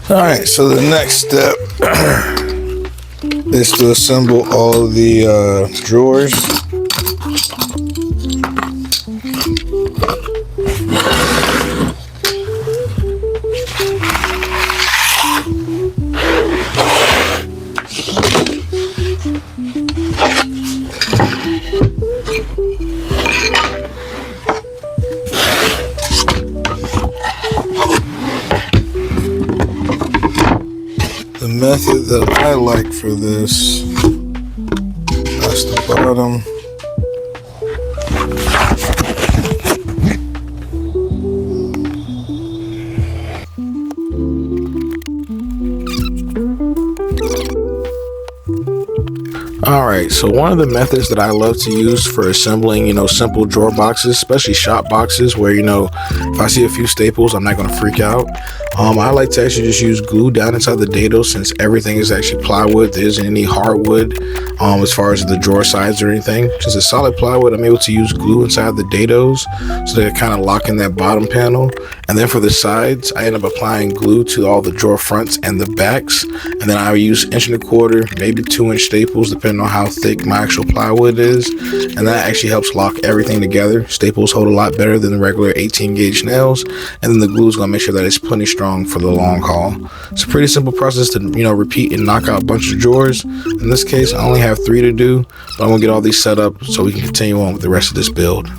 Alright, so the next step is to assemble all the drawers. The method that I like for this, that's the bottom. Alright, so one of the methods that I love to use for assembling, simple drawer boxes, especially shop boxes where, if I see a few staples, I'm not going to freak out. I like to actually just use glue down inside the dado since everything is actually plywood. There isn't any hardwood as far as the drawer sides or anything. Since it's solid plywood, I'm able to use glue inside the dados so they kind of lock in that bottom panel. And then for the sides, I end up applying glue to all the drawer fronts and the backs. And then I use 1¼ inch, maybe 2-inch staples, depending on how thick my actual plywood is. And that actually helps lock everything together. Staples hold a lot better than the regular 18-gauge nails. And then the glue is going to make sure that it's plenty strong for the long haul. It's a pretty simple process to, repeat and knock out a bunch of drawers. In this case, I only have 3 to do, but I'm going to get all these set up so we can continue on with the rest of this build.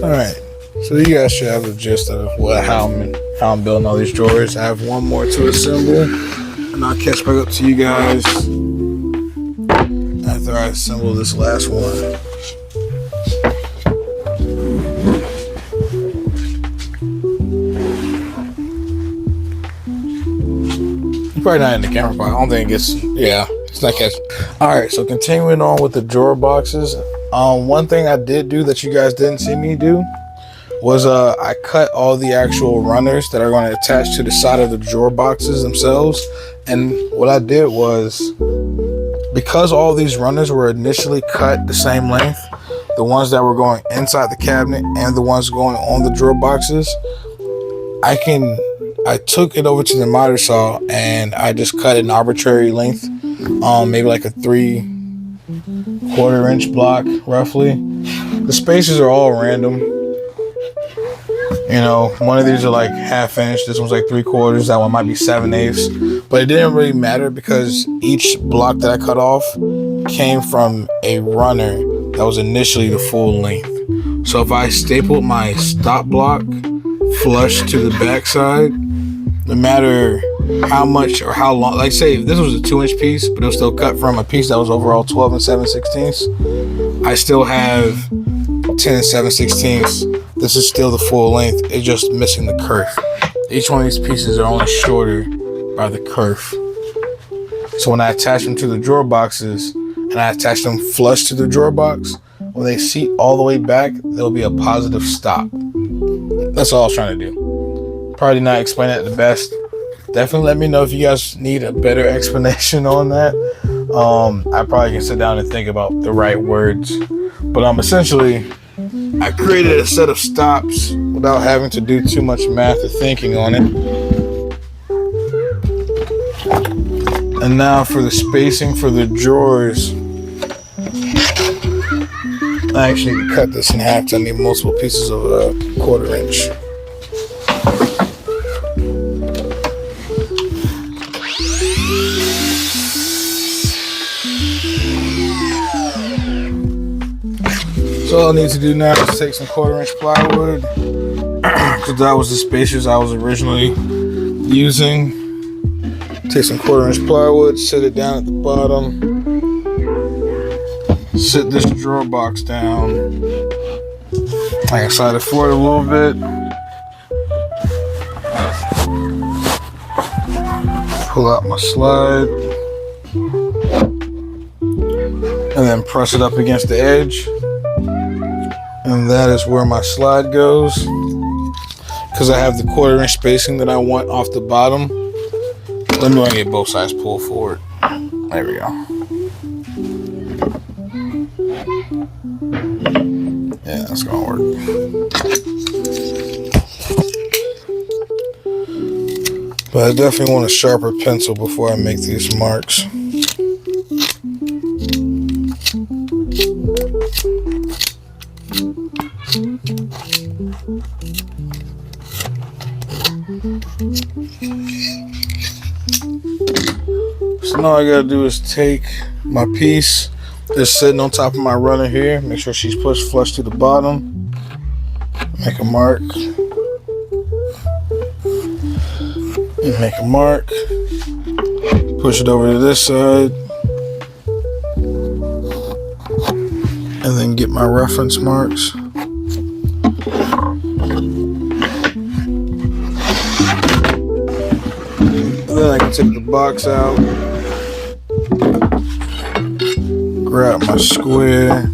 Alright, so you guys should have the gist of how I'm building all these drawers. I have one more to assemble, and I'll catch back up to you guys after I assemble this last one. Probably not in the camera, but I don't think it's not catching. Alright, so continuing on with the drawer boxes. One thing I did do that you guys didn't see me do was I cut all the actual runners that are going to attach to the side of the drawer boxes themselves. And what I did was, because all these runners were initially cut the same length, the ones that were going inside the cabinet and the ones going on the drawer boxes, I took it over to the miter saw and I just cut an arbitrary length, maybe like a 3/4 inch block roughly. The spaces are all random. One of these are like 1/2 inch, this one's like 3/4, that one might be 7/8. But it didn't really matter because each block that I cut off came from a runner that was initially the full length. So if I stapled my stop block flush to the backside, no matter how much or how long, like say if this was a 2-inch piece, but it was still cut from a piece that was overall 12 7/16, I still have 10 7/16. This is still the full length. It's just missing the kerf. Each one of these pieces are only shorter by the kerf. So when I attach them to the drawer boxes and I attach them flush to the drawer box, when they seat all the way back, there'll be a positive stop. That's all I was trying to do. Probably not explaining it the best. Definitely let me know if you guys need a better explanation on that. I probably can sit down and think about the right words. But essentially, I created a set of stops without having to do too much math or thinking on it. And now for the spacing for the drawers, I actually cut this in half because I need multiple pieces of 1/4 inch. So all I need to do now is take some 1/4 inch plywood, because that was the spacers I was originally using. Take some 1/4 inch plywood, set it down at the bottom. Sit this drawer box down. I can slide it forward a little bit. Pull out my slide. And then press it up against the edge. And that is where my slide goes. Because I have the 1/4 inch spacing that I want off the bottom. Let me get both sides pulled forward. There we go. Yeah, that's gonna work. But I definitely want a sharper pencil before I make these marks. So now all I gotta do is take my piece that's sitting on top of my runner here, make sure she's pushed flush to the bottom, make a mark, and make a mark, push it over to this side, and then get my reference marks. And then I can take the box out, grab my square,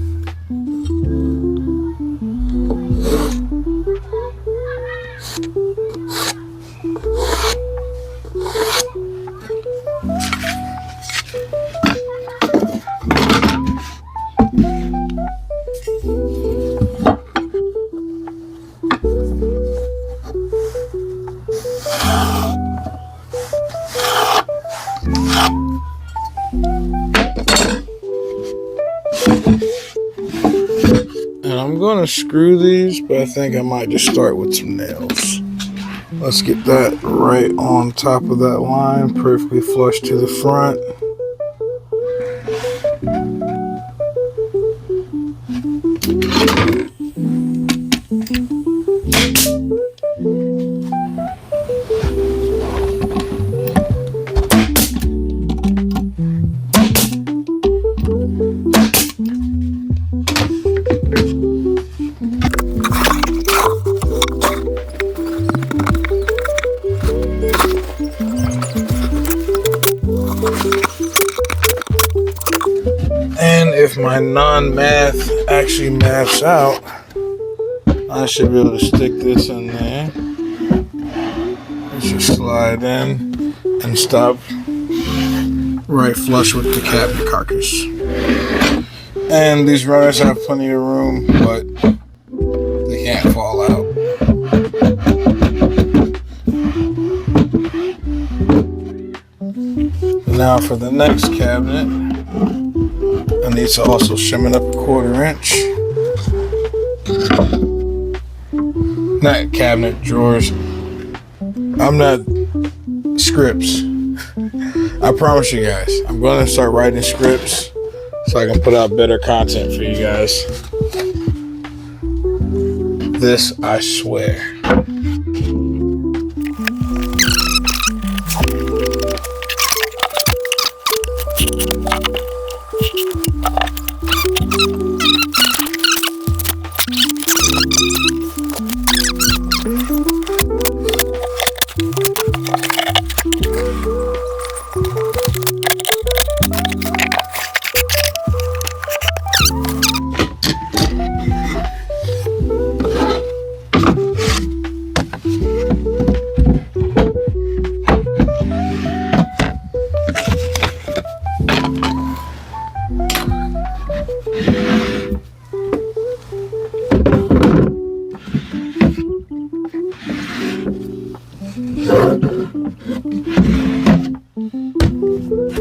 and I'm gonna screw these, but I think I might just start with some nails. Let's get that right on top of that line, perfectly flush to the front. And if my non-math actually maths out, I should be able to stick this in there. It should slide in and stop right flush with the cabinet carcass. And these runners have plenty of room, but they can't fall out. Now for the next cabinet, I need to also shim it up a 1/4 inch. Not cabinet, drawers. I'm not scripts. I promise you guys, I'm going to start writing scripts so I can put out better content for you guys. This, I swear.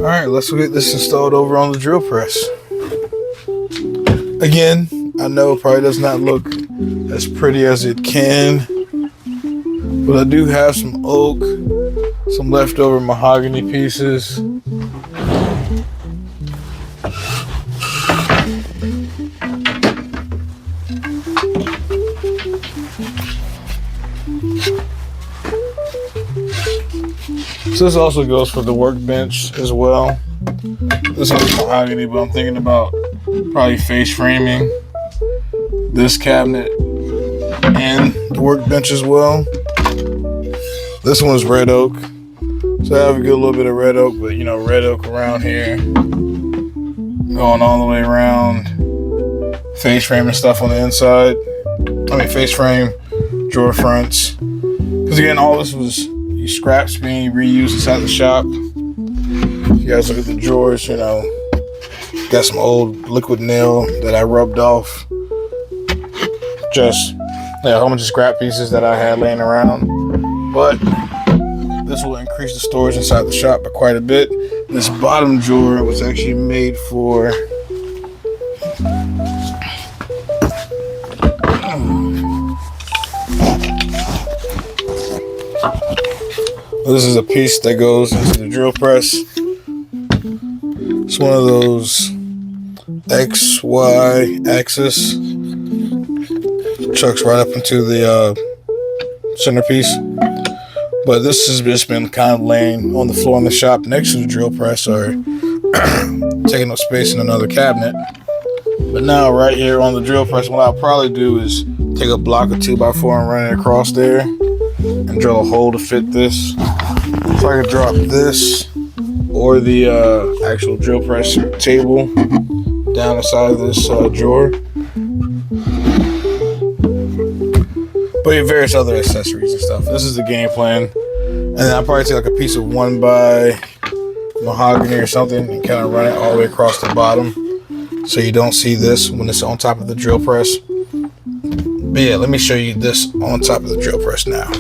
Alright, let's get this installed over on the drill press. Again, I know it probably does not look as pretty as it can, but I do have some oak, some leftover mahogany pieces. So this also goes for the workbench as well. This is mahogany, but I'm thinking about probably face framing this cabinet and the workbench as well. This one's red oak, so I have a good little bit of red oak, but you know, red oak around here, going all the way around, face frame and stuff on the inside. I mean, face frame, drawer fronts. Because again, all this was scraps being reused inside the shop. If you guys look at the drawers, you know, got some old liquid nail that I rubbed off. Just a whole bunch of scrap pieces that I had laying around. But this will increase the storage inside the shop by quite a bit. This bottom drawer was actually made for this is a piece that goes into the drill press. It's one of those XY axis. Chucks right up into the centerpiece. But this has just been kind of laying on the floor in the shop next to the drill press or taking up space in another cabinet. But now right here on the drill press, what I'll probably do is take a block of 2x4 and run it across there and drill a hole to fit this. So I can drop this or the actual drill press table down inside of this drawer. But you have various other accessories and stuff. This is the game plan. And then I'll probably take like a piece of 1x mahogany or something and kind of run it all the way across the bottom so you don't see this when it's on top of the drill press. But yeah, let me show you this on top of the drill press now.